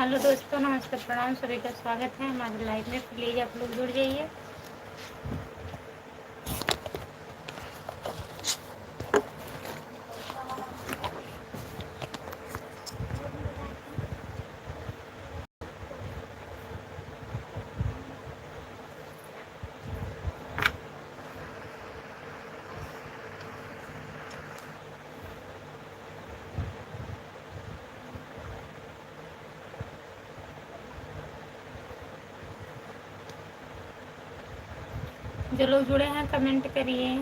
Hello दोस्तों, नमस्ते, प्रणाम, सभी का स्वागत है हमारे लाइव में। प्लीज़ आप लोग जुड़ जाइए। जो लोग जुड़े हैं कमेंट करिए।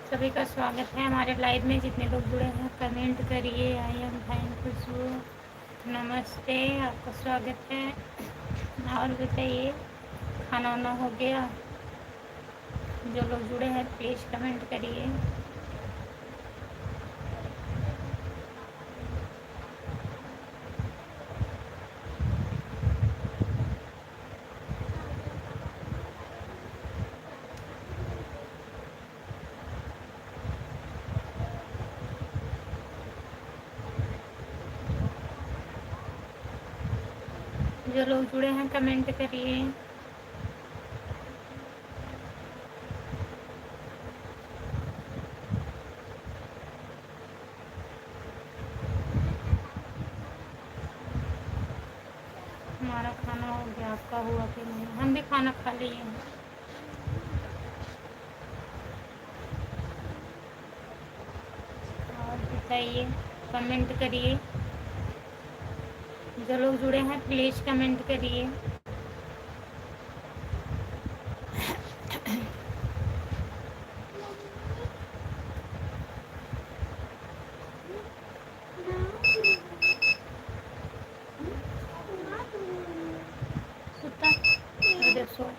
सभी का स्वागत है हमारे लाइव में। जितने लोग जुड़े हैं कमेंट करिए। आई एम फाइन खुशबू, नमस्ते, आपका स्वागत है। और बताइए, खाना वाना हो गया? जो लोग जुड़े हैं प्लीज़ कमेंट करिए। जो लोग जुड़े हैं कमेंट करिए। हमारा खाना हो गया, आपका हुआ कि नहीं? हम भी खाना खा लिए हैं। और बताइए, कमेंट करिए। जो लोग जुड़े हैं प्लीज़ कमेंट करिए। कुत्ता इधर सो।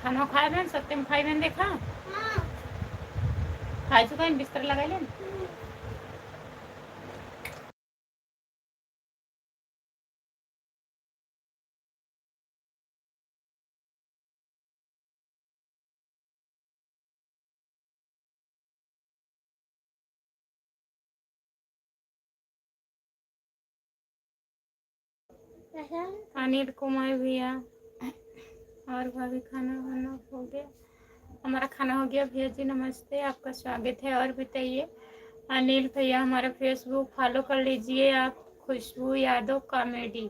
खाना खाए बहन, सत्यम खाई बहन, देखा खाई चुका है, बिस्तर लगा लेन। अनिल कुमार भैया और भाभी, खाना वाना हो गया? हमारा खाना हो गया भैया जी, नमस्ते, आपका स्वागत है। और बताइए अनिल भैया, हमारा फेसबुक फॉलो कर लीजिए आप, खुशबू यादव कॉमेडी।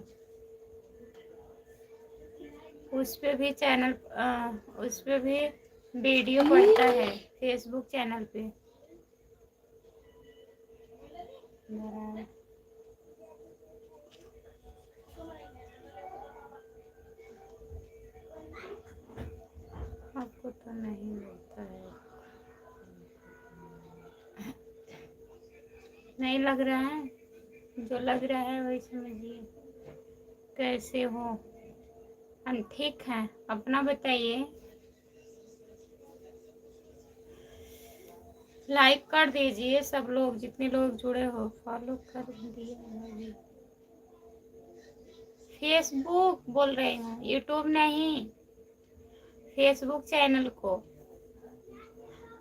उस पे भी चैनल, उस पे भी वीडियो पड़ता है फेसबुक चैनल पे। आपको तो नहीं मिलता है, नहीं लग रहा है? जो लग रहा है वही समझिए। कैसे हो? हम ठीक हैं, अपना बताइए। लाइक कर दीजिए सब लोग, जितने लोग जुड़े हो फॉलो कर दिए। फेसबुक बोल रही हूँ, यूट्यूब नहीं, फेसबुक चैनल को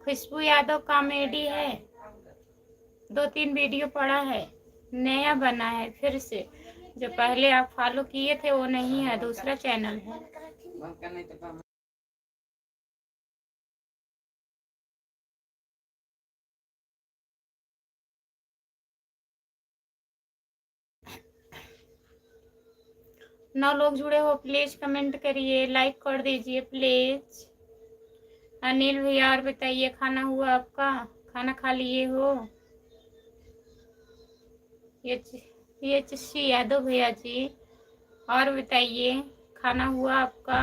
खुशबू यादव कॉमेडी है। 2-3 वीडियो पड़ा है, नया बना है फिर से। जो पहले आप फॉलो किए थे वो नहीं है, दूसरा चैनल है। नौ लोग जुड़े हो प्लीज कमेंट करिए, लाइक कर दीजिए प्लीज। अनिल भैया और बताइए, खाना हुआ आपका? खाना खा लिए हो? ये सी यादव भैया जी, और बताइए, खाना हुआ आपका?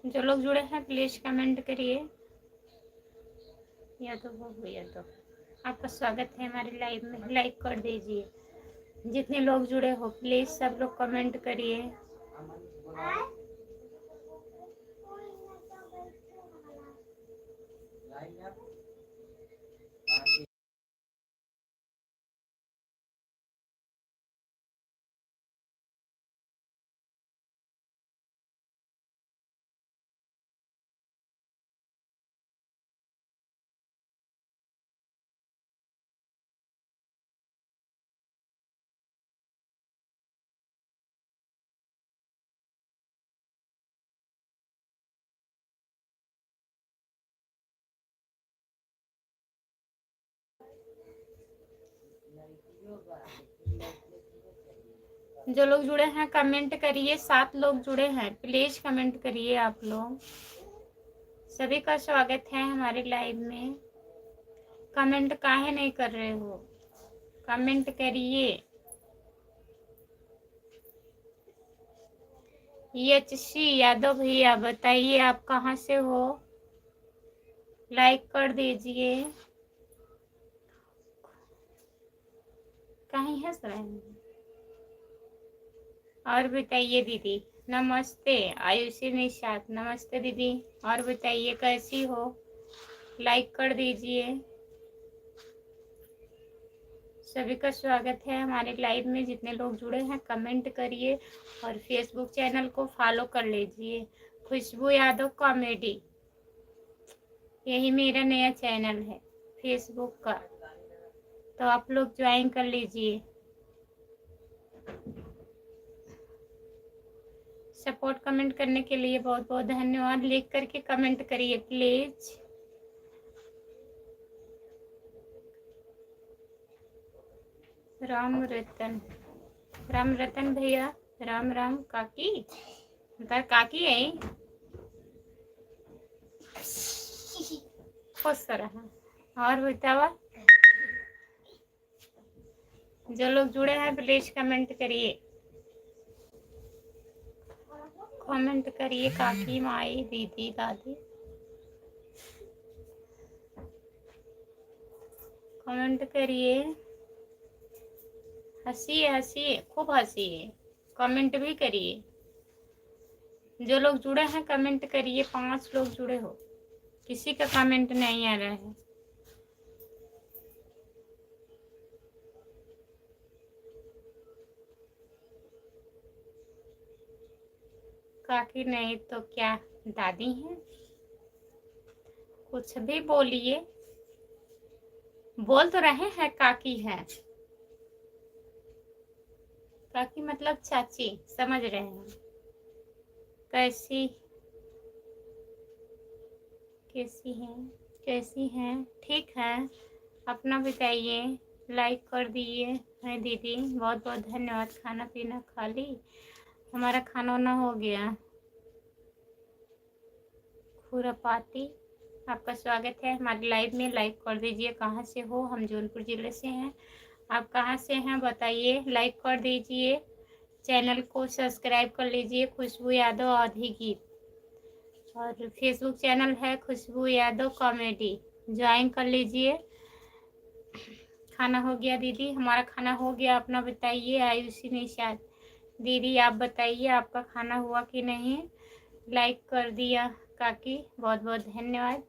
जो लोग जुड़े हैं प्लीज कमेंट करिए। या तो वो या तो आपका स्वागत है हमारे लाइव में, लाइक कर दीजिए। जितने लोग जुड़े हो प्लीज सब लोग कमेंट करिए। जो लोग जुड़े हैं कमेंट करिए। 7 लोग जुड़े हैं प्लीज कमेंट करिए आप लोग। सभी का स्वागत है हमारे लाइव में। कमेंट काहे नहीं कर रहे हो, कमेंट करिए। HC यादव भैया बताइए आप कहाँ से हो, लाइक कर दीजिए। कहीं है सर? और बताइए दीदी। नमस्ते आयुषी निशात, नमस्ते दीदी। और बताइए कैसी हो, लाइक कर दीजिए। सभी का स्वागत है हमारे लाइव में। जितने लोग जुड़े हैं कमेंट करिए और फेसबुक चैनल को फॉलो कर लीजिए, खुशबू यादव कॉमेडी। यही मेरा नया चैनल है फेसबुक का, तो आप लोग ज्वाइन कर लीजिए। सपोर्ट कमेंट करने के लिए बहुत बहुत धन्यवाद। लिख करके कमेंट करिए प्लीज। राम रतन भैया, राम राम काकी, तार काकी है खुश रहा। और बतावा जो लोग जुड़े हैं प्लीज कमेंट करिए, कमेंट करिए। काकी, माई, दीदी, दादी, कमेंट करिए। हंसिए हंसिए, खूब हंसिए, कमेंट भी करिए। जो लोग जुड़े हैं कमेंट करिए। 5 लोग जुड़े हो, किसी का कमेंट नहीं आ रहा है। काकी नहीं तो क्या दादी हैं? कुछ भी बोलिए, बोल तो रहे हैं काकी है। काकी मतलब चाची, समझ रहे हैं। कैसी कैसी हैं, कैसी हैं? ठीक है, अपना बताइए। लाइक कर दिए हैं दीदी, बहुत बहुत धन्यवाद। खाना पीना खा ली? हमारा खाना वाना हो गया। खुरापाती, आपका स्वागत है हमारे लाइव में। लाइक कर दीजिए। कहाँ से हो? हम जौनपुर जिले से हैं। आप कहाँ से हैं बताइए, लाइक कर दीजिए। चैनल को सब्सक्राइब कर लीजिए, खुशबू यादव आधी गीत। और फेसबुक चैनल है खुशबू यादव कॉमेडी, ज्वाइन कर लीजिए। खाना हो गया दीदी? हमारा खाना हो गया। अपना बताइए। आयुषी निशाद दीदी आप बताइए आपका खाना हुआ कि नहीं? लाइक कर दिया काकी, बहुत बहुत धन्यवाद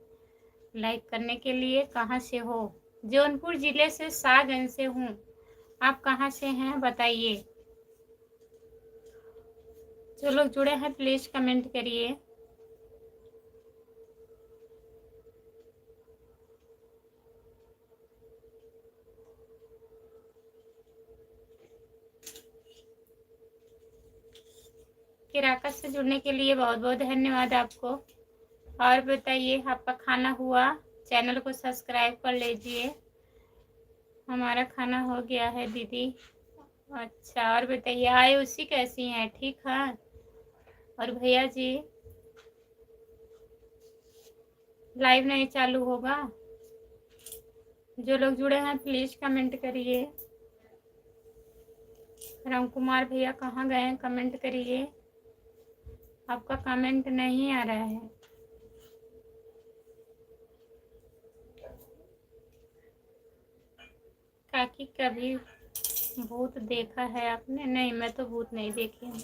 लाइक करने के लिए। कहाँ से हो? जौनपुर जिले से, शाहगंज से हूँ। आप कहाँ से हैं बताइए। जो लोग जुड़े हैं प्लीज कमेंट करिए। किराकत से जुड़ने के लिए बहुत बहुत धन्यवाद आपको। और बताइए आपका खाना हुआ? चैनल को सब्सक्राइब कर लीजिए। हमारा खाना हो गया है दीदी। अच्छा, और बताइए आयुषी कैसी हैं? ठीक है। और भैया जी लाइव नहीं चालू होगा? जो लोग जुड़े हैं प्लीज कमेंट करिए। राम कुमार भैया कहाँ गए? कमेंट करिए। आपका कमेंट नहीं आ रहा है। काकी कभी भूत देखा है आपने? नहीं, मैं तो भूत नहीं देखी हूँ।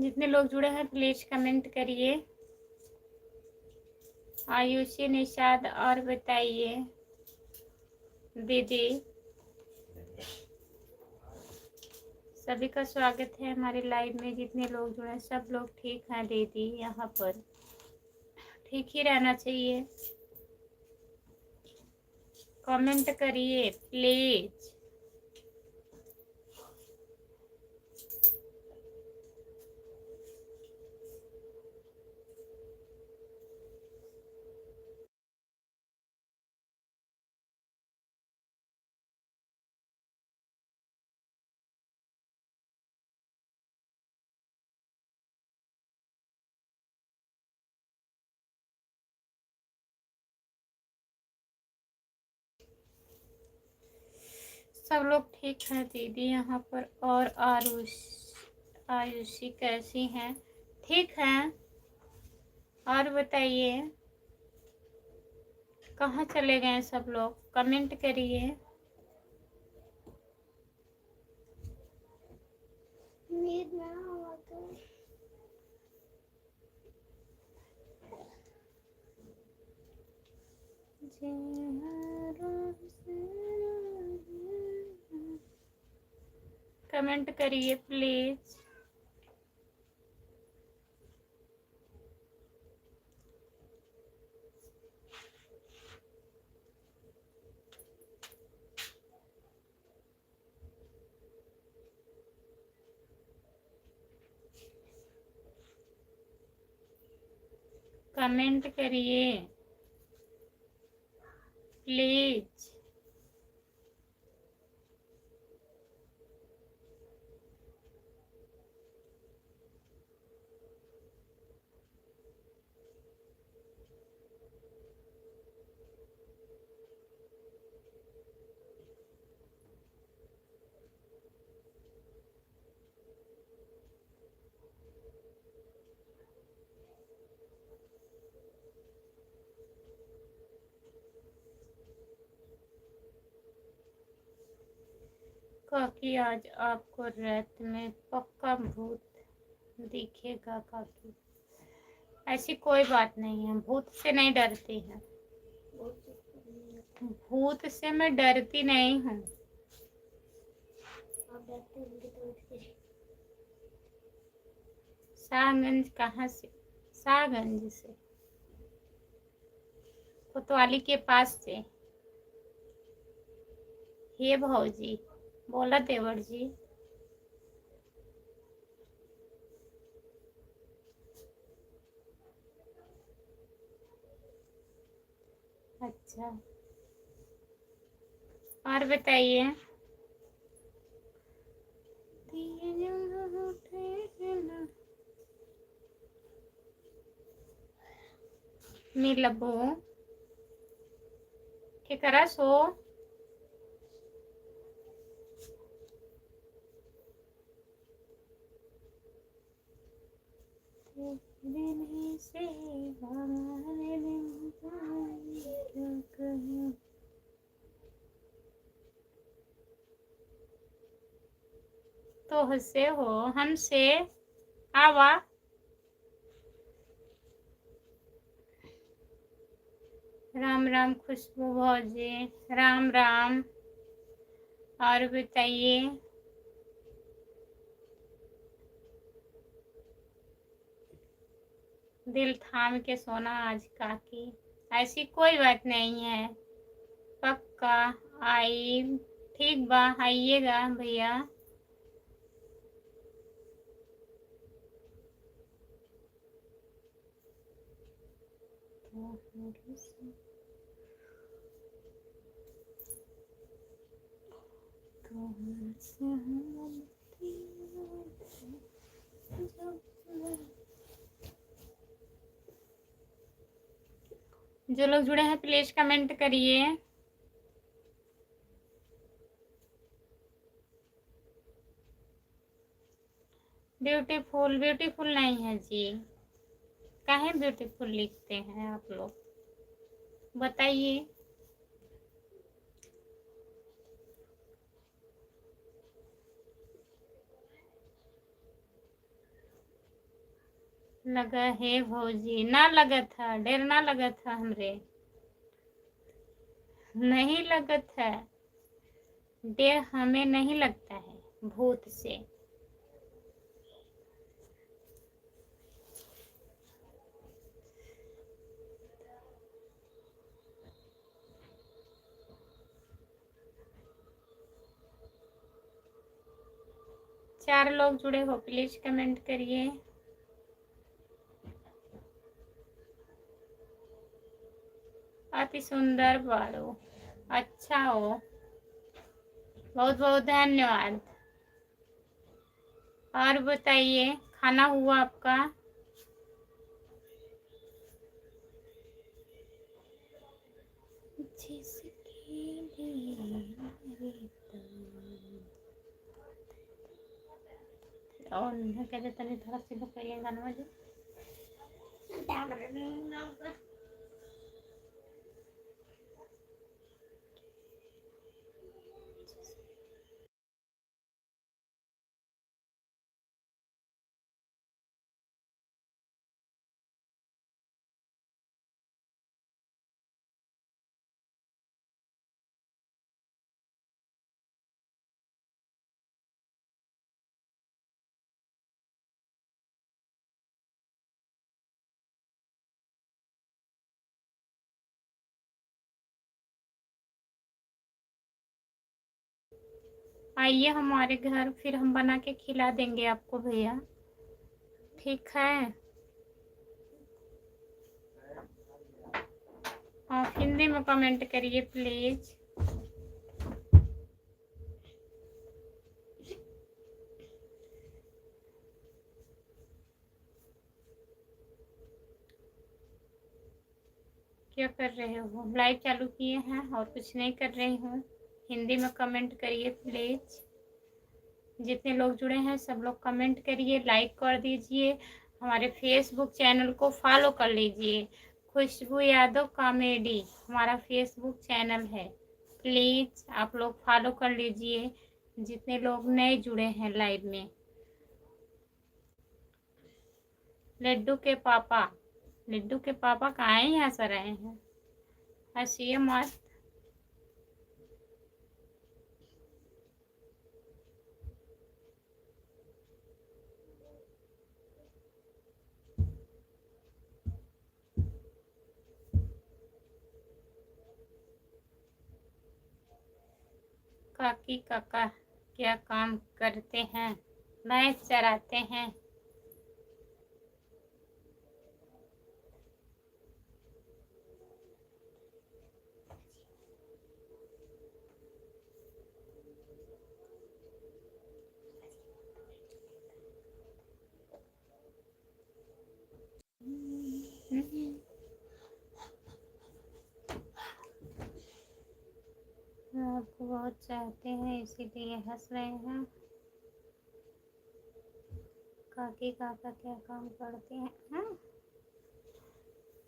जितने लोग जुड़े हैं प्लीज कमेंट करिए। आयुषी, निषाद और बताइए दीदी। सभी का स्वागत है हमारे लाइव में। जितने लोग जुड़े हैं सब लोग ठीक हैं दीदी। यहाँ पर ठीक ही रहना चाहिए। कमेंट करिए प्लीज। सब लोग ठीक हैं दीदी यहाँ पर। और आयुषी कैसी हैं? ठीक हैं। और बताइए कहाँ चले गए सब लोग? कमेंट करिए। कमेंट करिए प्लीज। कमेंट करिए प्लीज। काकी आज आपको रात में पक्का भूत दिखेगा काकी। ऐसी कोई बात नहीं है, भूत से नहीं डरती है। भूत से मैं डरती नहीं हूँ। शाहगंज कहाँ से? शाहगंज से, कोतवाली के पास से। हे भौजी, बोला देवर जी। अच्छा, और बताइए। मिलबो केकरा सो? तो हंसे हो हमसे? आवा। राम राम खुशबू भौजी, राम राम। और बताइए। दिल थाम के सोना आज काकी। ऐसी कोई बात नहीं है, पक्का आई। ठीक बा, आइएगा भैया। जो लोग जुड़े हैं प्लीज कमेंट करिए। ब्यूटीफुल ब्यूटीफुल नहीं है जी। काहे ब्यूटीफुल लिखते हैं आप लोग, बताइए। लगा है भौजी, ना लगा था, डर ना लगा था हमरे, नहीं लगत है। डर हमें नहीं लगता है भूत से। चार लोग जुड़े हो, प्लीज कमेंट करिए। अति सुंदर बाड़ो, अच्छा हो, बहुत बहुत धन्यवाद। और बताइए, खाना हुआ आपका? और कहते तनी थोड़ा सी बताइए गाना मुझे। आइए हमारे घर, फिर हम बना के खिला देंगे आपको भैया, ठीक है? आप हिंदी में कमेंट करिए प्लीज। क्या कर रहे हो? लाइव चालू किए हैं और कुछ नहीं कर रहे हो? हिंदी में कमेंट करिए प्लीज। जितने लोग जुड़े हैं सब लोग कमेंट करिए, लाइक कर दीजिए, हमारे फेसबुक चैनल को फॉलो कर लीजिए। खुशबू यादव कॉमेडी हमारा फेसबुक चैनल है, प्लीज आप लोग फॉलो कर लीजिए, जितने लोग नए जुड़े हैं लाइव में। लड्डू के पापा कहाँ ही हंस रहे हैं, हंसिए मत। काकी काका क्या काम करते हैं? भैंस चराते हैं। आपको बहुत चाहते हैं इसीलिए हंस रहे हैं। काकी काका क्या काम करते हैं? हाँ?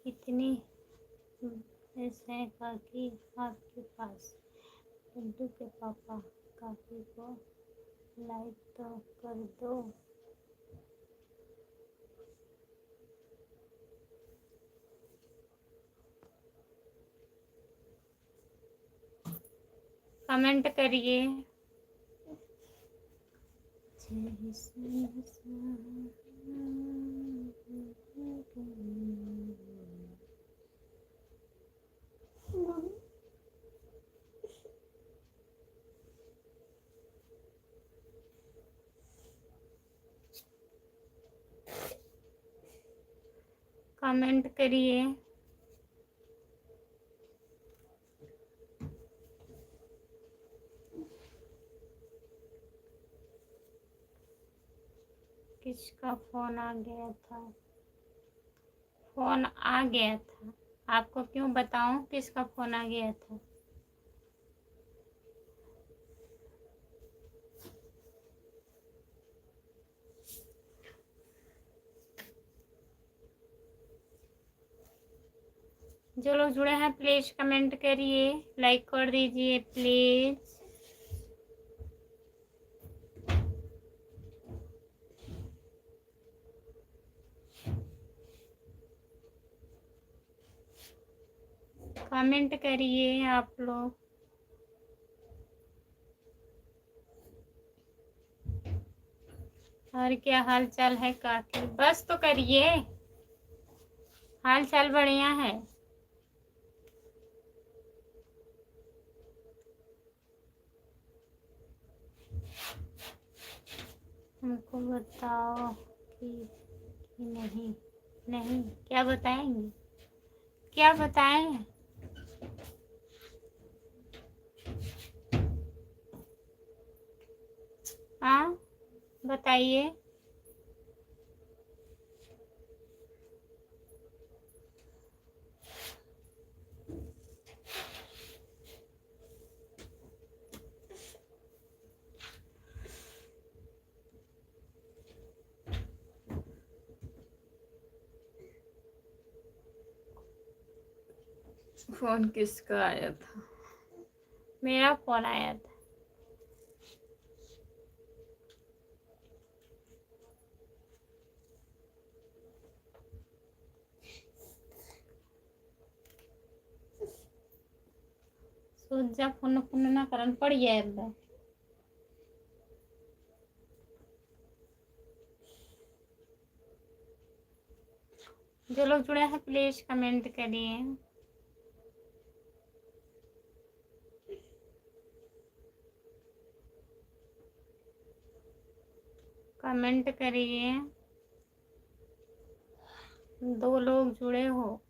कितनी भैंस है काकी आपके पास? लड्डू के पापा, काकी को लाइक तो कर दो। कमेंट करिए। कमेंट करिए। किसका फोन आ गया था? फोन आ गया था, आपको क्यों बताऊं किसका फोन आ गया था? जो लोग जुड़े हैं प्लीज कमेंट करिए, लाइक कर दीजिए प्लीज। कमेंट करिए आप लोग। और क्या हाल चाल है काकी? बस तो करिए, हाल चाल बढ़िया है। हमको बताओ कि नहीं नहीं क्या बताएंगे, क्या बताएं? हाँ बताइए। फोन किसका आया था? मेरा फोन आया था। सोच जा फोन फोन ना करन पड़ जाए। जो लोग जुड़े हैं प्लीज कमेंट करिए। कमेंट करिए। 2 लोग जुड़े हो।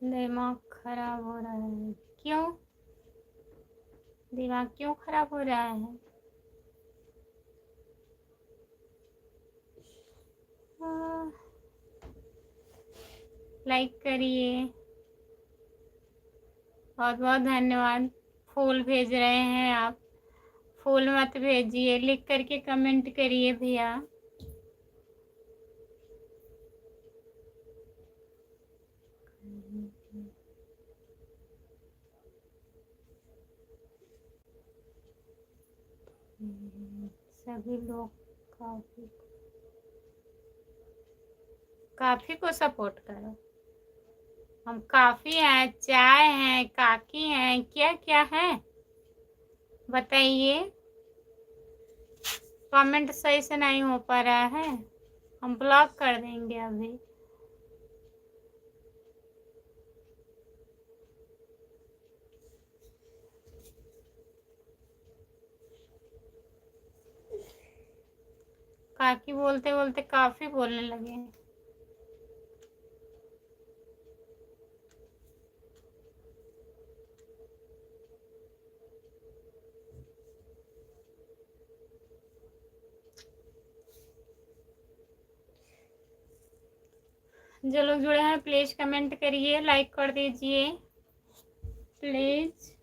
दिमाग खराब हो रहा है क्यों? दिमाग क्यों खराब हो रहा है? लाइक करिए। बहुत बहुत धन्यवाद। फूल भेज रहे हैं आप, फूल मत भेजिए, लिख करके कमेंट करिए भैया। सभी लोग काफी काफी को सपोर्ट करो। हम काफी हैं, चाय हैं, काकी हैं, क्या क्या है बताइए। कमेंट सही से नहीं हो पा रहा है, हम ब्लॉक कर देंगे अभी। काकी बोलते बोलते काफी बोलने लगे हैं। जो लोग जुड़े हैं प्लीज कमेंट करिए, लाइक कर दीजिए प्लीज।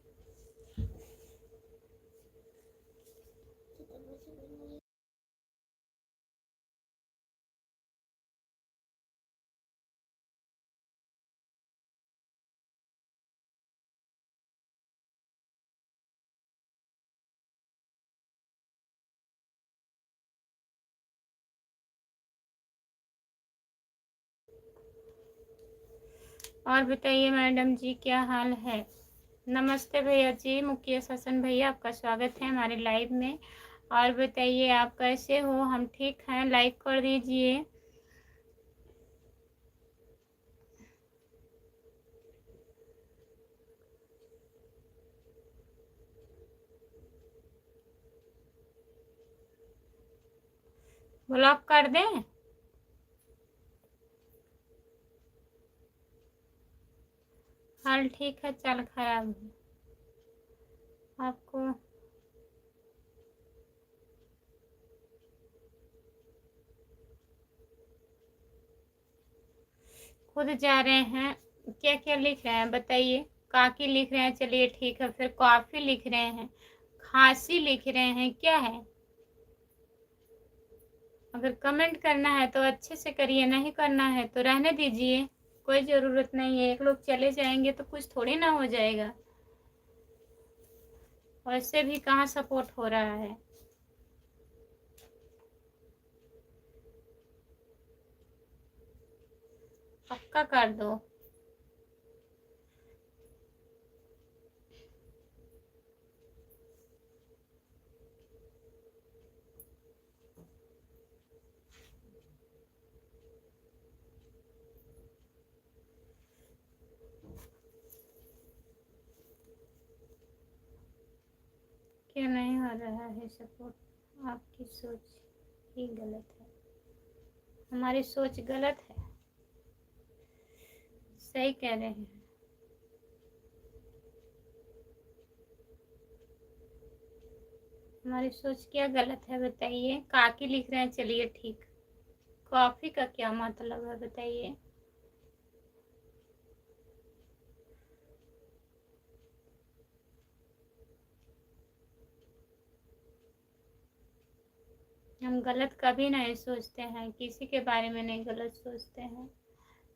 और बताइए मैडम जी क्या हाल है? नमस्ते भैया जी, मुकेश हसन भैया, आपका स्वागत है हमारे लाइव में। और बताइए आप कैसे हो? हम ठीक हैं, लाइक कर दीजिए। ब्लॉक कर दें? हाल ठीक है, चाल खराब है आपको। खुद जा रहे हैं, क्या क्या लिख रहे हैं बताइए। काकी लिख रहे हैं, चलिए ठीक है। फिर कॉफी लिख रहे हैं, खांसी लिख रहे हैं, क्या है। अगर कमेंट करना है तो अच्छे से करिए, नहीं करना है तो रहने दीजिए, कोई ज़रूरत नहीं है। एक लोग चले जाएंगे तो कुछ थोड़ी ना हो जाएगा। वैसे भी कहाँ सपोर्ट हो रहा है। पक्का कर दो। क्यों नहीं हो रहा है सपोर्ट? आपकी सोच ही गलत है। हमारी सोच गलत है? सही कह रहे हैं। हमारी सोच क्या गलत है बताइए। काकी लिख रहे हैं, चलिए ठीक। कॉफी का क्या मतलब है बताइए। हम गलत कभी नहीं सोचते हैं, किसी के बारे में नहीं गलत सोचते हैं,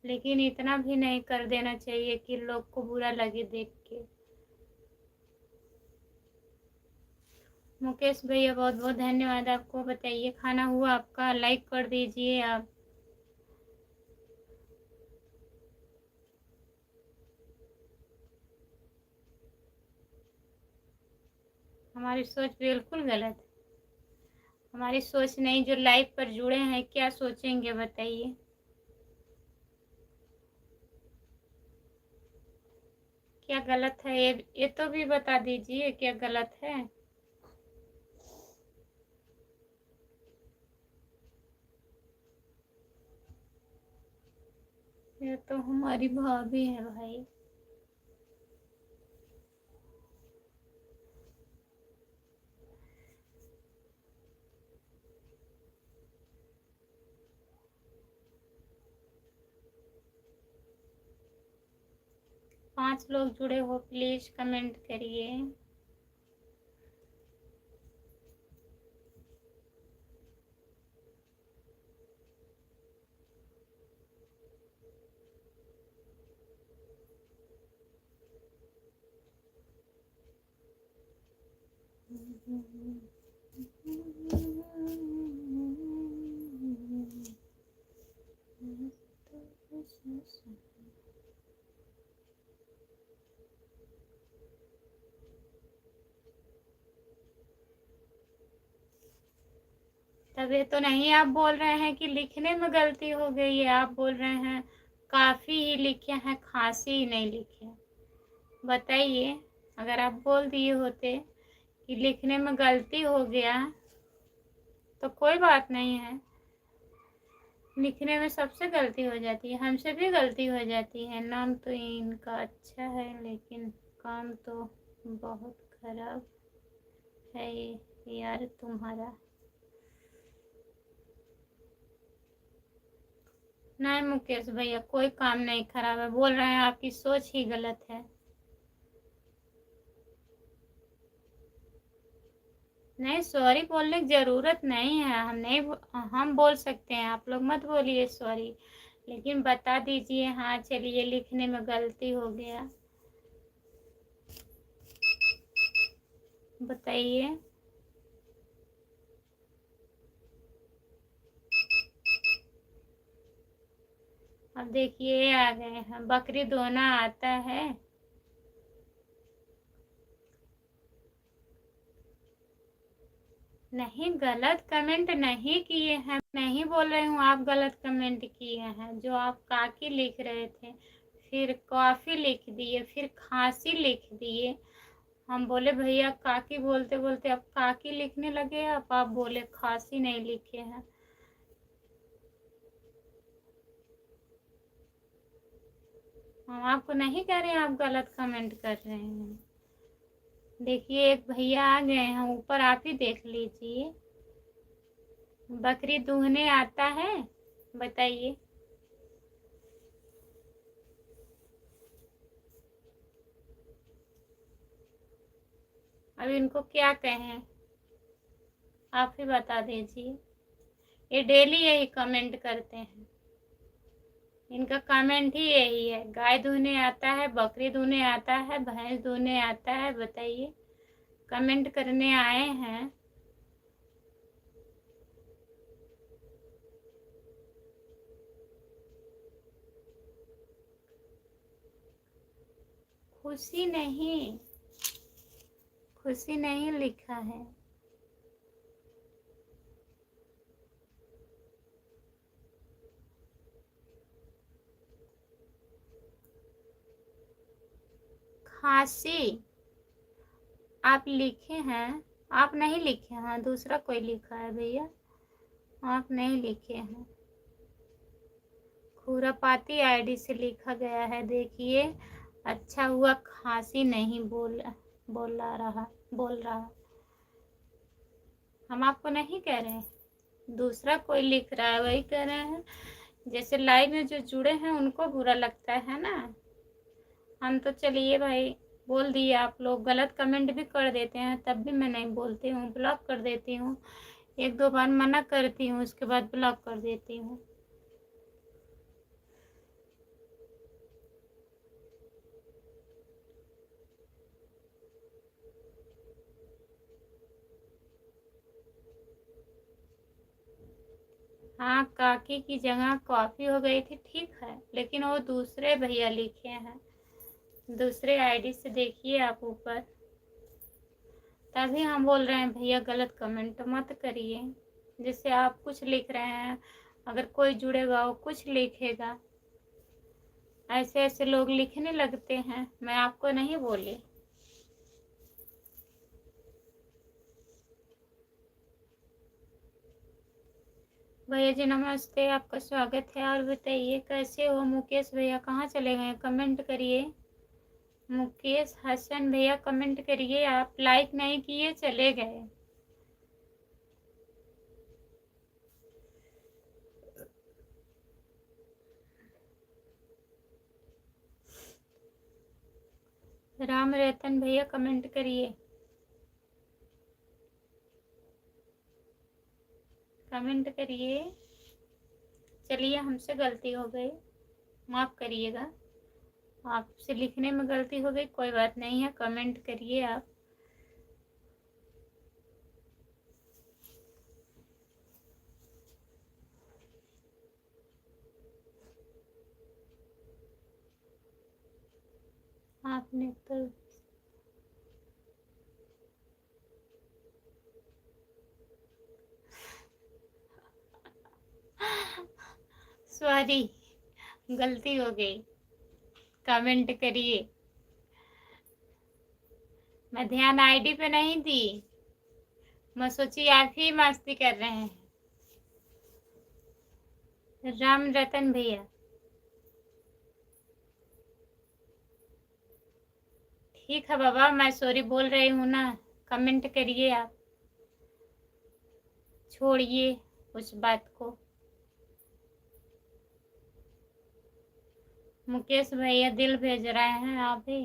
लेकिन इतना भी नहीं कर देना चाहिए कि लोग को बुरा लगे देख के। मुकेश भैया बहुत बहुत धन्यवाद आपको। बताइए खाना हुआ आपका? लाइक कर दीजिए आप। हमारी सोच बिल्कुल गलत है। हमारी सोच नहीं, जो लाइव पर जुड़े हैं क्या सोचेंगे बताइए। क्या गलत है ये तो भी बता दीजिए, क्या गलत है। ये तो हमारी भाभी है भाई। पांच लोग जुड़े हो, प्लीज कमेंट करिए। तभी तो नहीं, आप बोल रहे हैं कि लिखने में गलती हो गई है। आप बोल रहे हैं काफी ही लिखे हैं, खांसी ही नहीं लिखे। बताइए, अगर आप बोल दिए होते कि लिखने में गलती हो गया तो कोई बात नहीं है। लिखने में सबसे गलती हो जाती है, हमसे भी गलती हो जाती है। नाम तो इनका अच्छा है लेकिन काम तो बहुत खराब है यार तुम्हारा। नहीं मुकेश भैया, कोई काम नहीं खराब है। बोल रहे हैं आपकी सोच ही गलत है। नहीं, सॉरी बोलने की जरूरत नहीं है। हम नहीं, हम बोल सकते हैं, आप लोग मत बोलिए सॉरी। लेकिन बता दीजिए, हाँ चलिए लिखने में गलती हो गया। बताइए। अब देखिए आ गए हैं, बकरी धोना आता है। नहीं, गलत कमेंट नहीं किए हैं, नहीं बोल रही हूँ आप गलत कमेंट किए हैं। जो आप काकी लिख रहे थे, फिर कॉफी लिख दिए, फिर खांसी लिख दिए। हम बोले भैया काकी बोलते बोलते अब काकी लिखने लगे, अब आप बोले खांसी नहीं लिखे हैं। हम आपको नहीं कह रहे हैं आप गलत कमेंट कर रहे हैं। देखिए एक भैया आ गए हैं ऊपर, आप ही देख लीजिए। बकरी दूहने आता है, बताइए। अब इनको क्या कहें, आप ही बता दीजिए। ये डेली यही कमेंट करते हैं, इनका कमेंट ही यही है। गाय दूहने आता है, बकरी दूहने आता है, भैंस दूहने आता है, बताइए। कमेंट करने आए हैं। खुशी नहीं, खुशी नहीं लिखा है। खांसी आप लिखे हैं, आप नहीं लिखे हैं, दूसरा कोई लिखा है भैया, आप नहीं लिखे हैं। खुरापाती आईडी से लिखा गया है, देखिए। अच्छा हुआ खांसी नहीं बोल रहा। हम आपको नहीं कह रहे हैं, दूसरा कोई लिख रहा है, वही कह रहे हैं। जैसे लाइव में जो जुड़े हैं उनको बुरा लगता है ना। हम तो चलिए भाई बोल दिए, आप लोग गलत कमेंट भी कर देते हैं तब भी मैं नहीं बोलती हूँ, ब्लॉक कर देती हूँ। एक दो बार मना करती हूँ, उसके बाद ब्लॉक कर देती हूँ। हाँ, काकी की जगह कॉपी हो गई थी, ठीक है, लेकिन वो दूसरे भैया लिखे हैं, दूसरे आईडी से देखिए आप ऊपर। तभी हम बोल रहे हैं भैया गलत कमेंट मत करिए। जैसे आप कुछ लिख रहे हैं, अगर कोई जुड़ेगा वो कुछ लिखेगा, ऐसे ऐसे लोग लिखने लगते हैं। मैं आपको नहीं बोली। भैया जी नमस्ते, आपका स्वागत है। और बताइए कैसे हो मुकेश भैया, कहाँ चले गए? कमेंट करिए। मुकेश हसन भैया कमेंट करिए, आप लाइक नहीं किए चले गए। राम रतन भैया कमेंट करिए, कमेंट करिए। चलिए हमसे गलती हो गई, माफ़ करिएगा। आपसे लिखने में गलती हो गई, कोई बात नहीं है, कमेंट करिए आप। आपने तो सॉरी, गलती हो गई, कमेंट करिए। मैं ध्यान आईडी पे नहीं दी, मैं सोची आप ही मस्ती कर रहे हैं। राम रतन भैया ठीक है बाबा, मैं सॉरी बोल रही हूँ ना, कमेंट करिए आप। छोड़िए उस बात को। मुकेश भैया दिल भेज रहे हैं, आप ही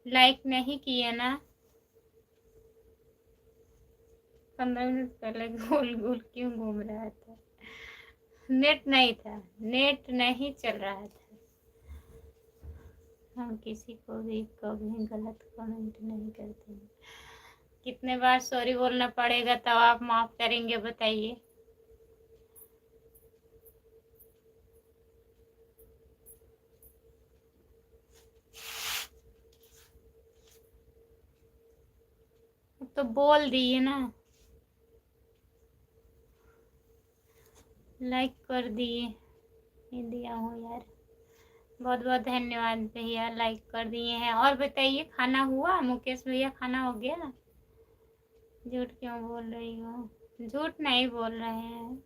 लाइक नहीं किए ना। 15 मिनट पहले गोल गोल क्यों घूम रहा था? नेट नहीं था, नेट नहीं चल रहा था। हम किसी को भी कभी गलत कमेंट नहीं करते हैं। कितने बार सॉरी बोलना पड़ेगा तब आप माफ करेंगे, बताइए। तो बोल दिए ना, लाइक कर दिए, ये दिया हूँ यार। बहुत बहुत धन्यवाद भैया, लाइक कर दिए हैं। और बताइए खाना हुआ मुकेश भैया, खाना हो गया? झूठ क्यों बोल रही हो? झूठ नहीं बोल रहे हैं।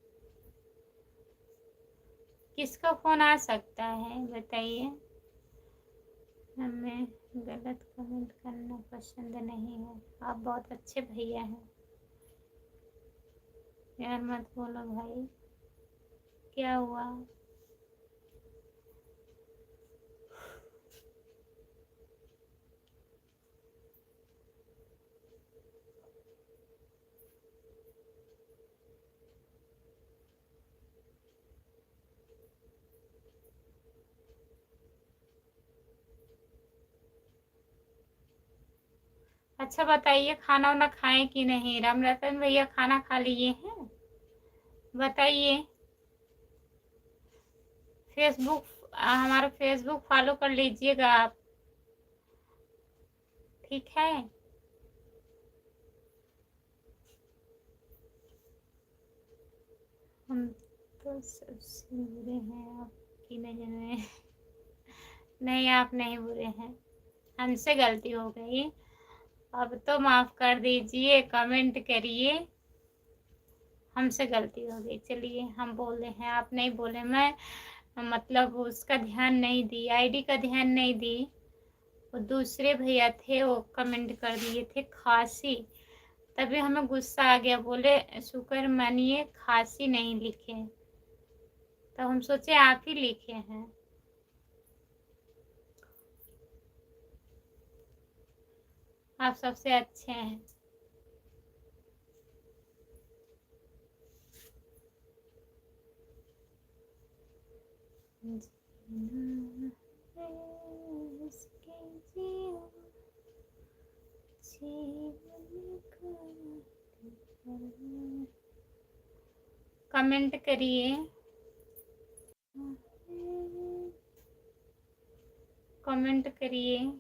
किसका फोन आ सकता है बताइए। हमें गलत कमेंट करना पसंद नहीं है। आप बहुत अच्छे भैया हैं। यार मत बोलो भाई, क्या हुआ? अच्छा बताइए, खाना वाना खाए कि नहीं? राम रतन भैया खाना खा लिए हैं? बताइए। फेसबुक, हमारा फेसबुक फॉलो कर लीजिएगा आप, ठीक है? हम तो सबसे बुरे हैं आपकी नजर में। नहीं, आप नहीं बुरे हैं, हमसे गलती हो गई। अब तो माफ कर दीजिए, कमेंट करिए। हमसे गलती हो गई, चलिए हम बोले हैं, आप नहीं बोले। मैं मतलब उसका ध्यान नहीं दी, आईडी का ध्यान नहीं दी। वो दूसरे भैया थे, वो कमेंट कर दिए थे खांसी, तभी हमें गुस्सा आ गया। बोले शुक्र मानिए खांसी नहीं लिखे, तो हम सोचे आप ही लिखे हैं। आप सबसे अच्छे हैं। कमेंट करिए, कमेंट करिए।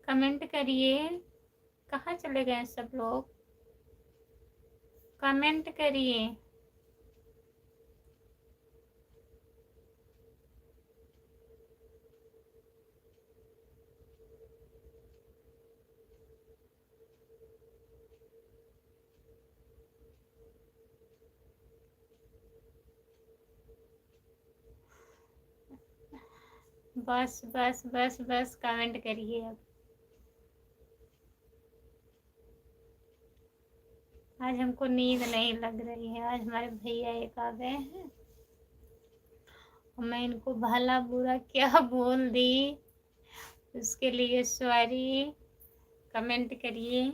कमेंट करिए। कहाँ चले गए सब लोग? कमेंट करिए। बस बस बस बस कमेंट करिए अब। आज हमको नींद नहीं लग रही है। आज हमारे भैया एक आ गए हैं, मैं इनको भला बुरा क्या बोल दी, उसके लिए सॉरी। कमेंट करिए।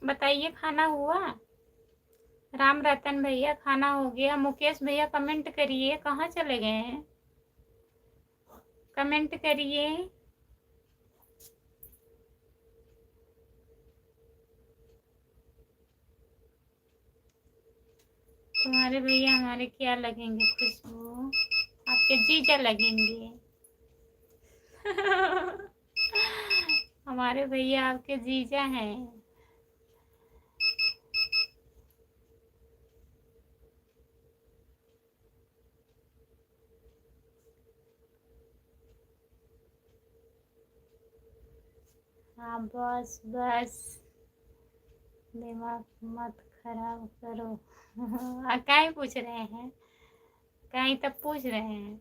बताइए खाना हुआ? राम रतन भैया खाना हो गया? मुकेश भैया कमेंट करिए, कहाँ चले गए हैं? कमेंट करिए। तुम्हारे भैया हमारे क्या लगेंगे? खुशबू, आपके जीजा लगेंगे। हमारे भैया आपके जीजा हैं। हाँ बस बस, दिमाग मत खराब करो। काहे पूछ रहे हैं? काहे तब पूछ रहे हैं?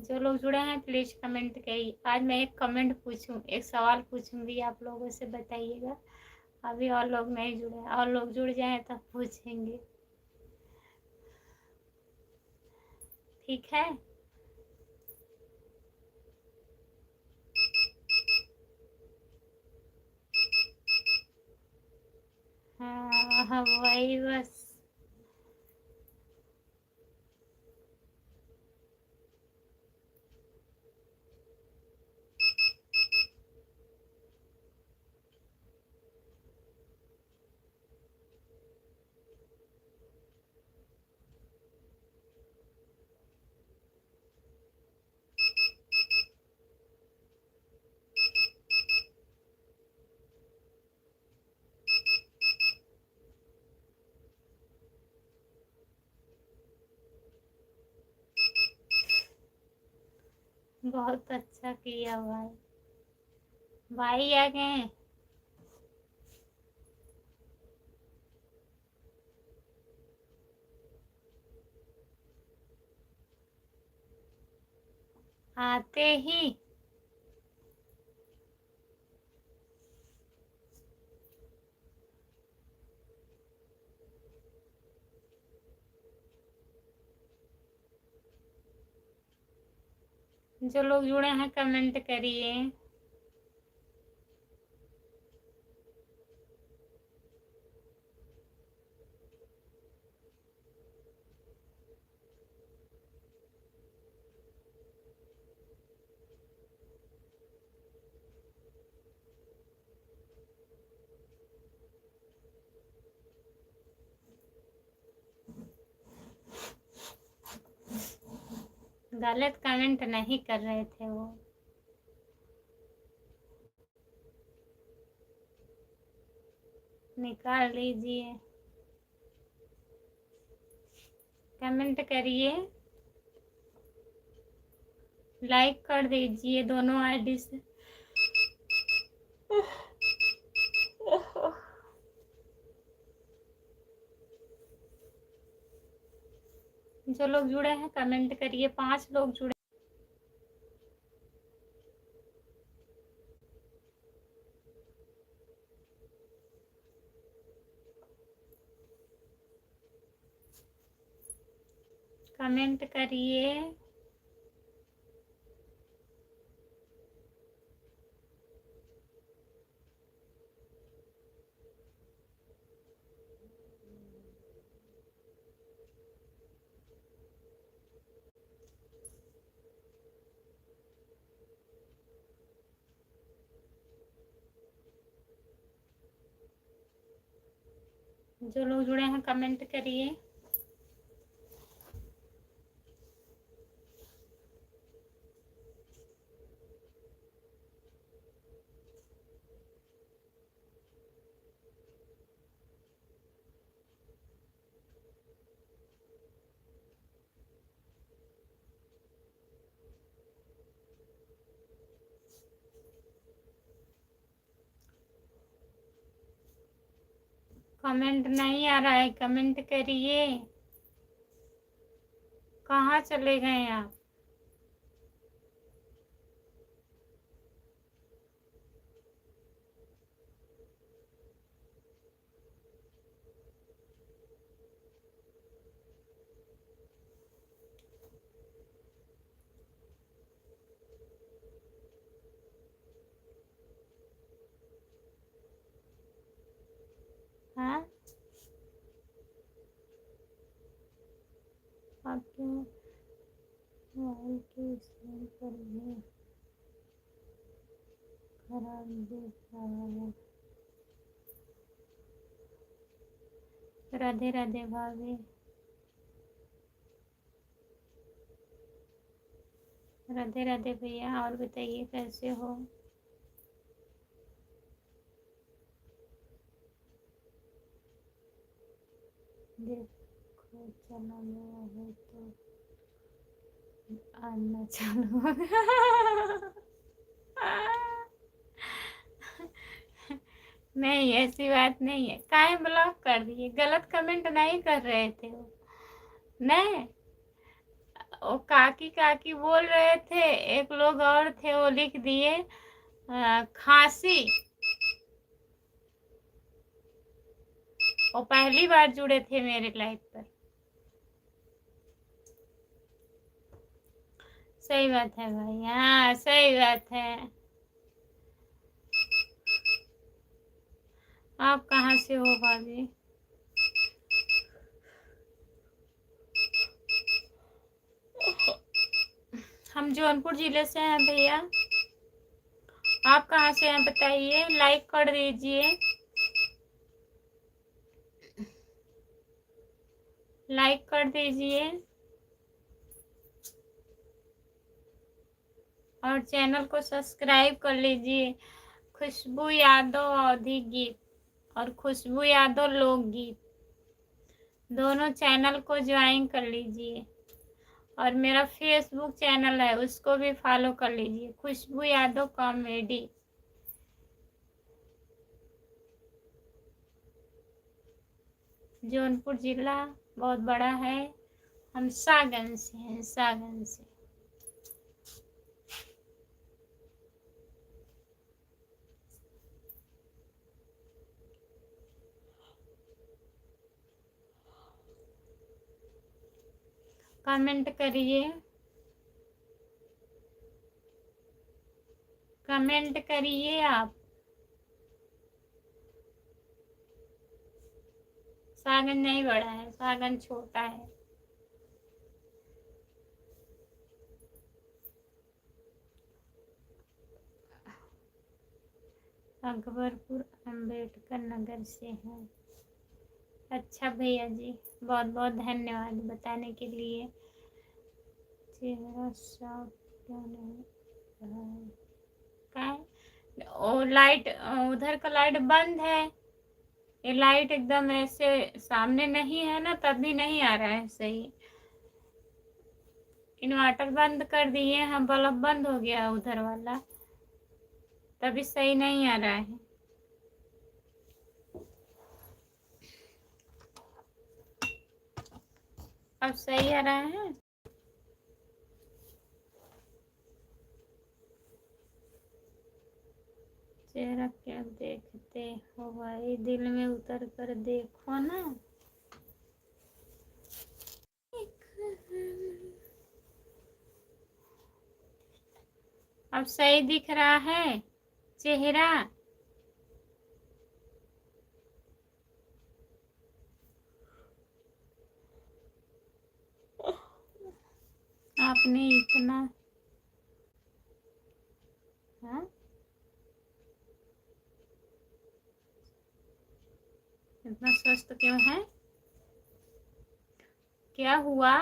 जो लोग जुड़े हैं प्लीज कमेंट करिए। आज मैं एक कमेंट पूछूं, एक सवाल पूछूंगी, आप लोगों से बताइएगा। अभी और लोग नहीं जुड़े, और लोग जुड़ जाएं तब पूछेंगे, ठीक है? वही बस। बहुत अच्छा किया भाई। भाई आ गए हैं। आते ही जो लोग जुड़े हैं कमेंट करिए। गलत कमेंट नहीं कर रहे थे वो। निकाल लीजिए। कमेंट करिए, लाइक कर दीजिए दोनों आईडी से। जो लोग जुड़े हैं कमेंट करिए। 5 लोग जुड़े। कमेंट करिए। जो लोग जुड़े हैं कमेंट करिए। कमेंट नहीं आ रहा है, कमेंट करिए। कहाँ चले गए आप? हाँ, आपके मोबाइल की स्क्रीन पर भी खराब दिख रहा है। राधे राधे भाभी। राधे राधे भैया। और बताइए कैसे हो? देखो चला गया है तो आना चालू होगा। नहीं, ऐसी बात नहीं है। काहे ब्लॉक कर दिए? गलत कमेंट नहीं कर रहे थे वो। नहीं, वो काकी काकी बोल रहे थे। एक लोग और थे, वो लिख दिए खांसी। वो पहली बार जुड़े थे मेरे लाइफ पर। सही बात है भाई, हाँ सही बात है। आप कहाँ से हो भाभी? हम जौनपुर जिले से हैं भैया। आप कहाँ से हैं बताइए, लाइक कर दीजिए, लाइक कर दीजिए और चैनल को सब्सक्राइब कर लीजिए। खुशबू यादव अवधी गीत और खुशबू यादव लोकगीत दोनों चैनल को ज्वाइन कर लीजिए। और मेरा फेसबुक चैनल है, उसको भी फॉलो कर लीजिए, खुशबू यादव कॉमेडी। जौनपुर जिला बहुत बड़ा है। हम सागन से हैं, सागन से। कमेंट करिए, कमेंट करिए आप। सागन नहीं बड़ा है, सागन छोटा है। अकबरपुर अम्बेडकर नगर से हैं। अच्छा भैया जी, बहुत बहुत धन्यवाद बताने के लिए। चेहरा साफ क्यों नहीं रहा है? क्या है? ओ लाइट, उधर का लाइट बंद है। ये लाइट एकदम ऐसे सामने नहीं है ना, तब भी नहीं आ रहा है सही। इन्वर्टर बंद कर दिए हैं, बल्ब बंद हो गया उधर वाला, तभी सही नहीं आ रहा है। अब सही आ रहा है। चेहरा क्या देखते हो भाई, दिल में उतर कर देखो ना। अब सही दिख रहा है चेहरा। आपने इतना, हाँ, इतना स्वस्थ क्यों है? क्या हुआ?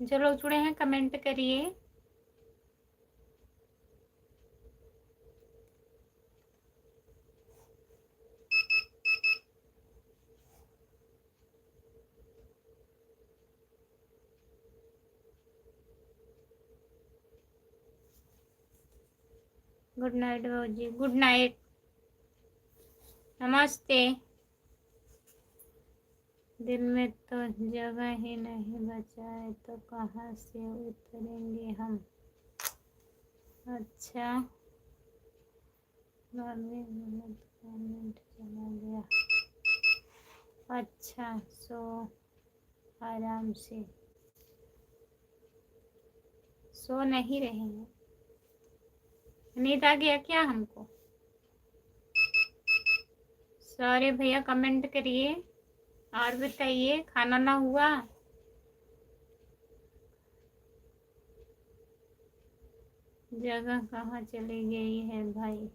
जो लोग जुड़े हैं कमेंट करिए। गुड नाइट जी, गुड नाइट, नमस्ते। दिल में तो जगह ही नहीं बचा है, तो कहाँ से उतरेंगे हम? अच्छा, गलत कमेंट चला गया। अच्छा, सो आराम से सो नहीं रहे हैं? नींद आ गया क्या हमको? सॉरी भैया, कमेंट करिए और बताइए, खाना ना हुआ? जगह कहाँ चली गई है भाई?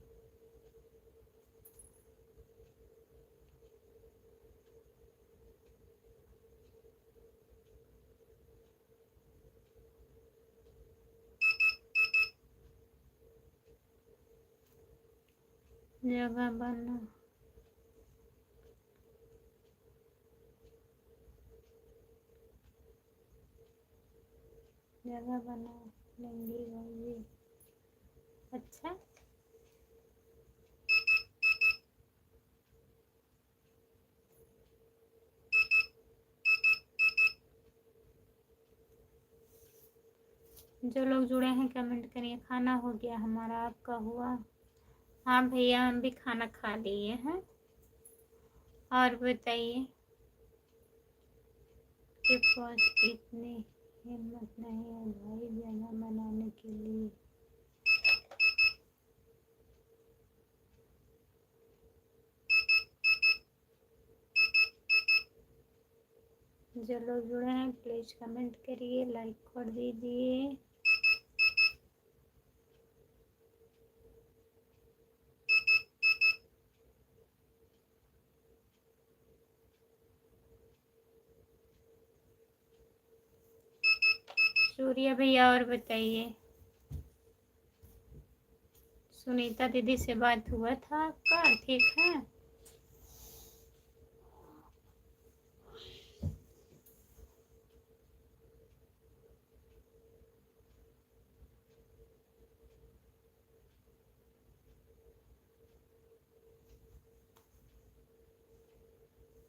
जगह बना, जगह बना लेंगी भाई। अच्छा, जो लोग जुड़े हैं कमेंट करिए। खाना हो गया हमारा, आपका हुआ? हाँ भैया, हम भी खाना खा लिए हैं। और बताइए के पास इतनी हिम्मत नहीं है भाई जगह बनाने के लिए। जो लोग जुड़े हैं प्लीज कमेंट करिए, लाइक कर दीजिए। सूर्या भैया और बताइए, सुनीता दीदी से बात हुआ था आपका? ठीक है।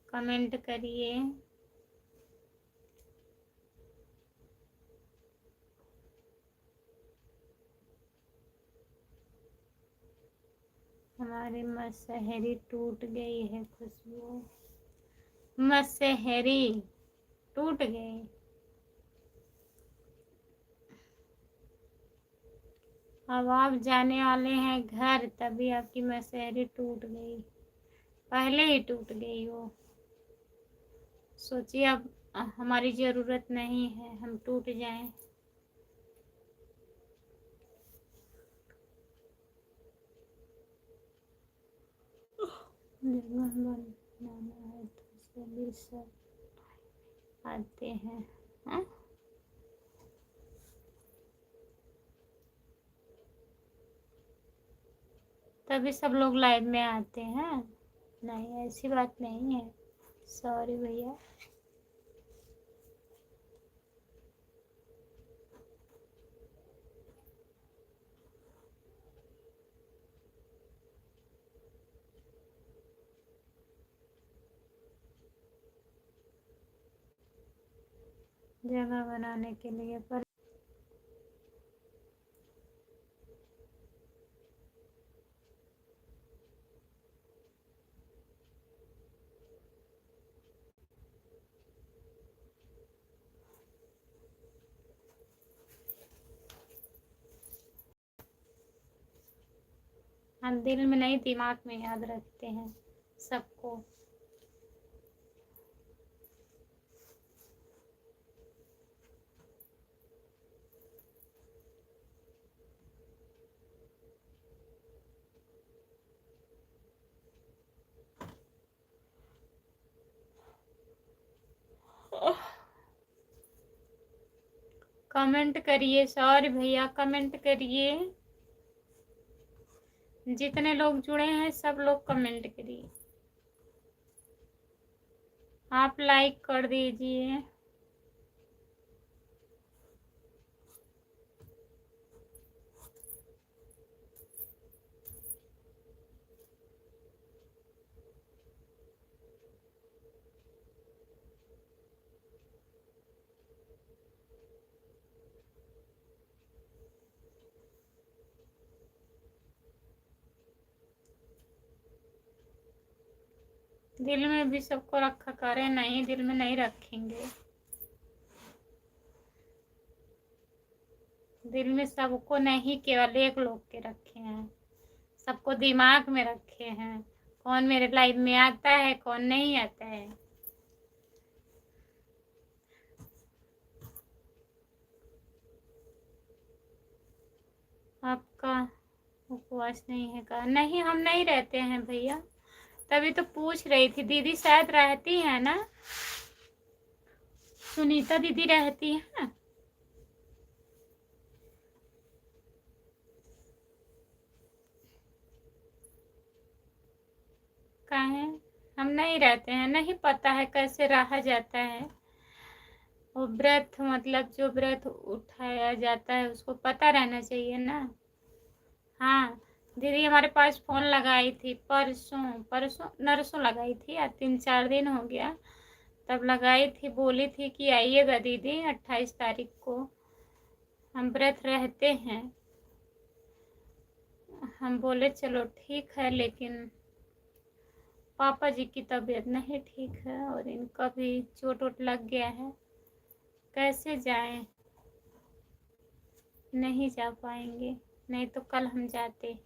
कमेंट करिए। हमारी मसहरी टूट गई है खुशबू, मसहरी टूट गई। अब आप जाने वाले हैं घर, तभी आपकी मसहरी टूट गई, पहले ही टूट गई वो। सोचिए अब हमारी ज़रूरत नहीं है, हम टूट जाएं। जगह बनाना है तो सभी सब आते हैं। हाँ? तभी सब लोग लाइव में आते हैं। नहीं, ऐसी बात नहीं है। सॉरी भैया। जगह बनाने के लिए पर हम दिल में नहीं दिमाग में याद रखते हैं सबको। कमेंट करिए, सॉरी भैया, कमेंट करिए। जितने लोग जुड़े हैं सब लोग कमेंट करिए। आप लाइक कर दीजिए। दिल में भी सबको रखा करें, नहीं दिल में नहीं रखेंगे। दिल में सबको नहीं, केवल एक लोग के रखे हैं। सबको दिमाग में रखे हैं, कौन मेरे लाइफ में आता है कौन नहीं आता है। आपका उपवास नहीं है का? नहीं, हम नहीं रहते हैं भैया। तभी तो पूछ रही थी, दीदी शायद रहती है ना, सुनीता दीदी रहती है। काहे? हम नहीं रहते हैं, नहीं पता है कैसे रहा जाता है। वो व्रत, मतलब जो व्रत उठाया जाता है उसको पता रहना चाहिए ना। हाँ, दीदी हमारे पास फोन लगाई थी परसों, परसों नरसों लगाई थी, आज 3-4 दिन हो गया। तब लगाई थी, बोली थी कि आइएगा दीदी 28 तारीख को, हम व्रत रहते हैं। हम बोले चलो ठीक है, लेकिन पापा जी की तबीयत नहीं ठीक है और इनका भी चोट वोट लग गया है, कैसे जाएं? नहीं जा पाएंगे, नहीं तो कल हम जाते।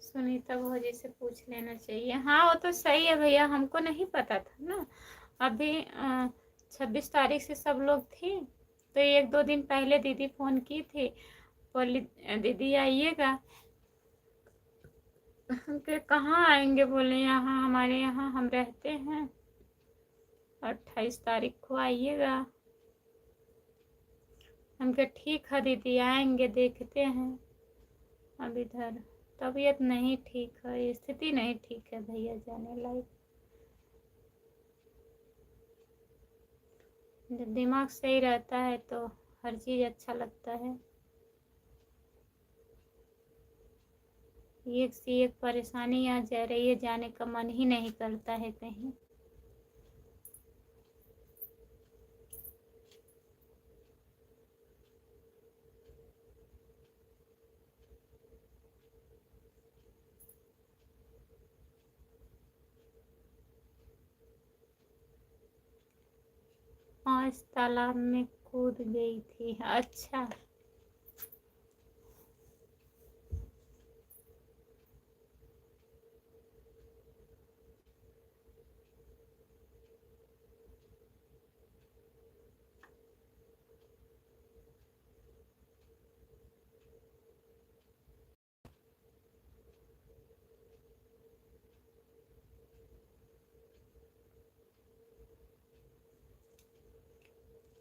सुनीता भौजी से पूछ लेना चाहिए। हाँ वो तो सही है भैया, हमको नहीं पता था ना। अभी 26 तारीख से सब लोग थे, तो 1-2 दिन पहले दीदी फोन की थी, बोली दीदी आइएगा। कि कहाँ आएंगे, बोले यहाँ हमारे यहाँ हम रहते हैं, 28 तारीख को आइएगा। हम कहे ठीक है दीदी आएंगे, देखते हैं। अब इधर तबीयत नहीं ठीक है, स्थिति नहीं ठीक है भैया जाने लायक। जब दिमाग सही रहता है तो हर चीज़ अच्छा लगता है। एक से एक परेशानी आ जा रही है, जाने का मन ही नहीं करता है कहीं। आज तालाब में कूद गई थी, अच्छा।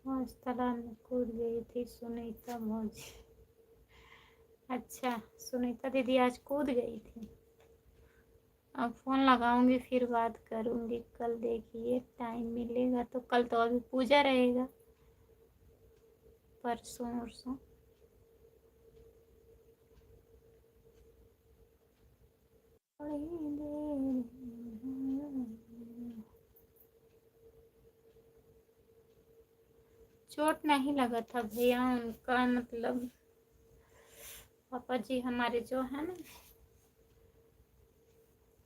5 तालाब में कूद गई थी सुनीता मौजी। अच्छा, सुनीता दीदी आज कूद गई थी। अब फोन लगाऊंगी फिर बात करूंगी कल, देखिए टाइम मिलेगा तो। कल तो अभी पूजा रहेगा, परसों वरसों। चोट नहीं लगा था भैया उनका, मतलब पापा जी हमारे जो है ना,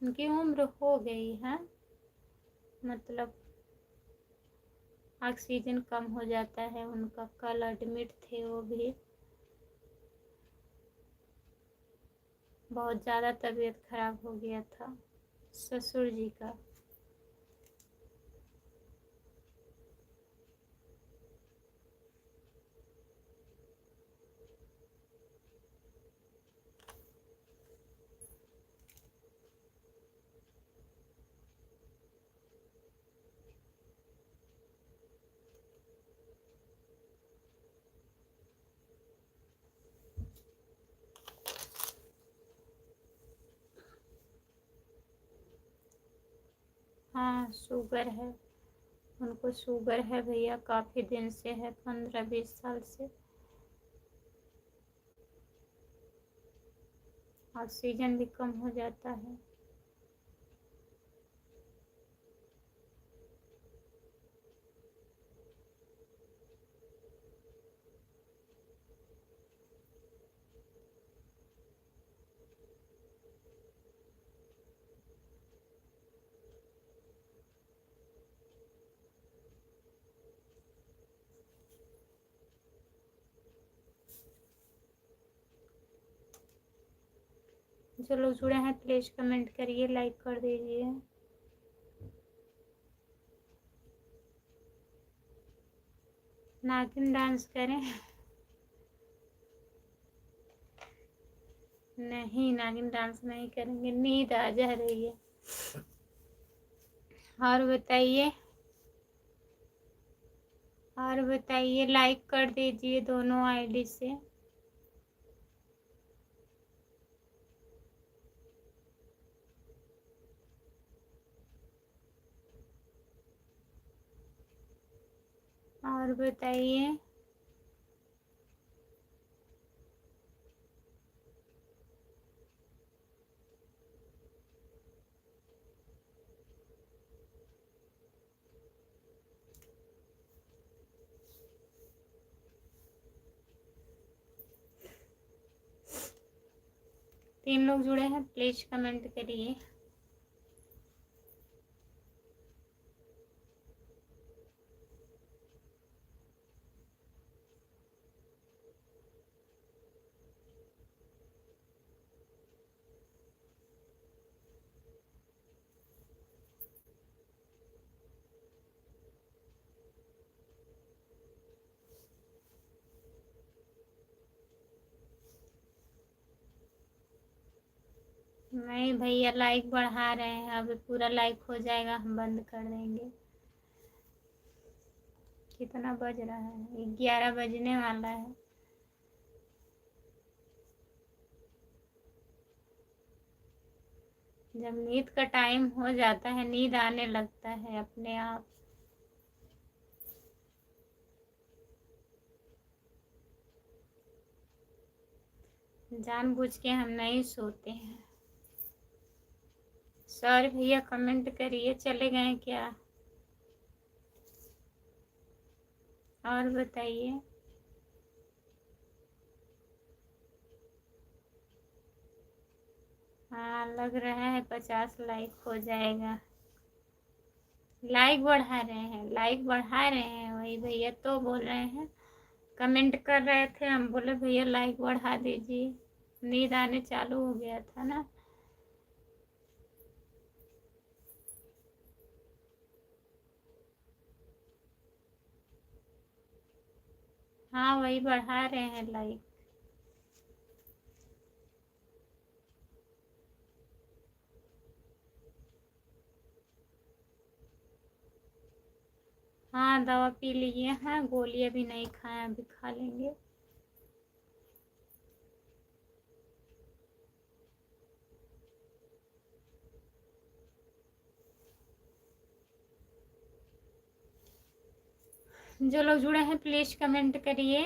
उनकी उम्र हो गई है, मतलब ऑक्सीजन कम हो जाता है उनका। कल एडमिट थे वो भी, बहुत ज़्यादा तबीयत खराब हो गया था ससुर जी का। हाँ शुगर है, उनको शुगर है भैया, काफ़ी दिन से है, 15-20 साल से। ऑक्सीजन भी कम हो जाता है। जो लोग जुड़े हैं प्लीज कमेंट करिए, लाइक कर दीजिए। नागिन डांस करें? नहीं, नागिन डांस नहीं करेंगे, नींद आ जा रही है। और बताइए, और बताइए, लाइक कर दीजिए दोनों आईडी से। और बताइए, 3 लोग जुड़े हैं, प्लीज कमेंट करिए। नहीं भैया, लाइक बढ़ा रहे हैं, अभी पूरा लाइक हो जाएगा हम बंद कर देंगे। कितना बज रहा है? 11 बजने वाला है। जब नींद का टाइम हो जाता है, नींद आने लगता है अपने आप। जानबूझ के हम नहीं सोते हैं। सॉरी भैया, कमेंट करिए। चले गए क्या? और बताइए। हाँ, लग रहा है 50 लाइक हो जाएगा। लाइक बढ़ा रहे हैं, लाइक बढ़ा रहे हैं, वही भैया तो बोल रहे हैं। कमेंट कर रहे थे, हम बोले भैया लाइक बढ़ा दीजिए। नींद आने चालू हो गया था ना। हाँ, वही बढ़ा रहे हैं लाइक। हाँ, दवा पी लिए हैं, गोली अभी नहीं खाए, अभी खा लेंगे। जो लोग जुड़े हैं प्लीज कमेंट करिए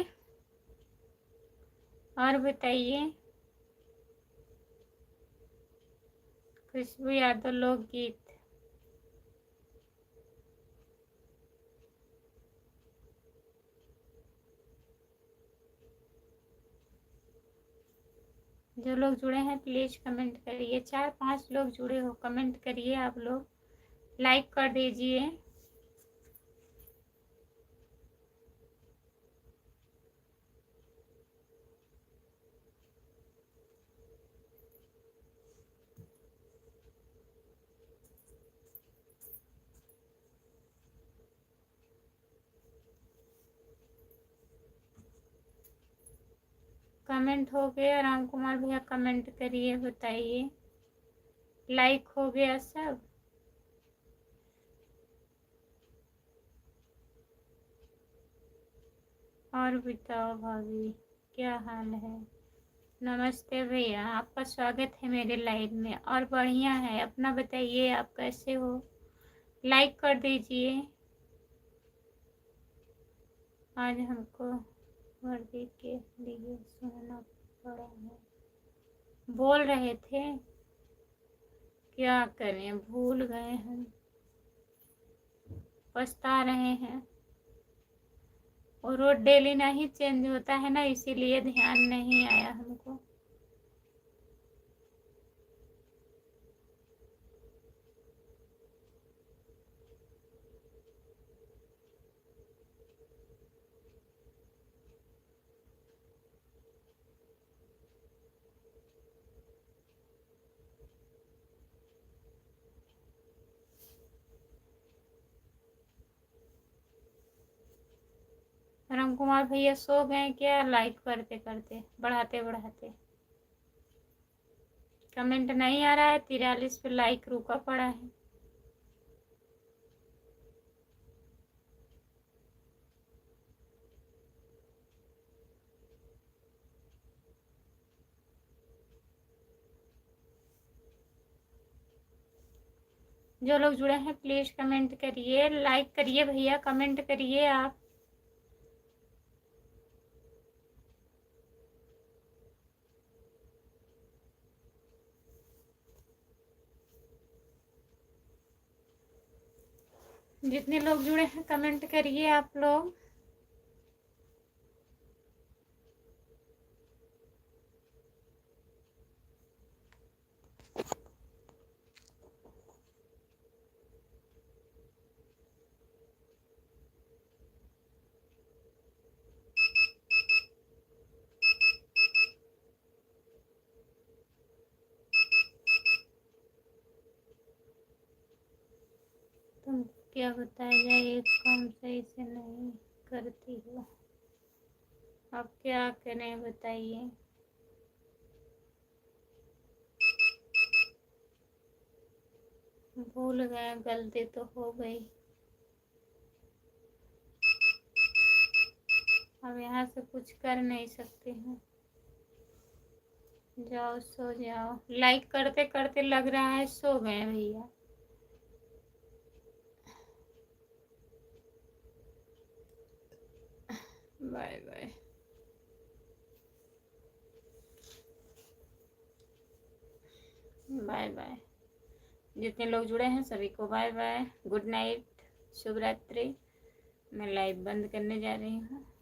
और बताइए। खुशबू यादव लोकगीत। जो लोग जुड़े हैं प्लीज कमेंट करिए। 4-5 लोग जुड़े हो, कमेंट करिए आप लोग, लाइक कर दीजिए। कमेंट हो गया? राम कुमार भैया कमेंट करिए, बताइए। लाइक हो गया सब? और बताओ भाभी, क्या हाल है? नमस्ते भैया, आपका स्वागत है मेरे लाइव में। और बढ़िया है, अपना बताइए, आप कैसे हो? लाइक कर दीजिए। आज हमको वर्दी के लिए सुनना पड़ा है। बोल रहे थे, क्या करें, भूल गए हम, पछता रहे हैं। और रोड डेली नहीं चेंज होता है ना, इसीलिए ध्यान नहीं आया हमको। राम कुमार भैया सो गए क्या? लाइक करते करते, बढ़ाते बढ़ाते। कमेंट नहीं आ रहा है, 43 पे लाइक रुका पड़ा है। जो लोग जुड़े हैं प्लीज कमेंट करिए, लाइक करिए भैया, कमेंट करिए आप। जितने लोग जुड़े हैं कमेंट करिए आप लोग। तुमको क्या बताया जाए, एक काम सही से नहीं करती हो। अब क्या करें बताइए। भूल गए, गलती तो हो गई। अब यहाँ से कुछ कर नहीं सकती हूँ। जाओ सो जाओ। लाइक करते करते लग रहा है सो गए भैया। Bye bye. Bye bye. जितने लोग जुड़े हैं सभी को बाय बाय, गुड नाइट, शुभ रात्रि। मैं लाइव बंद करने जा रही हूँ।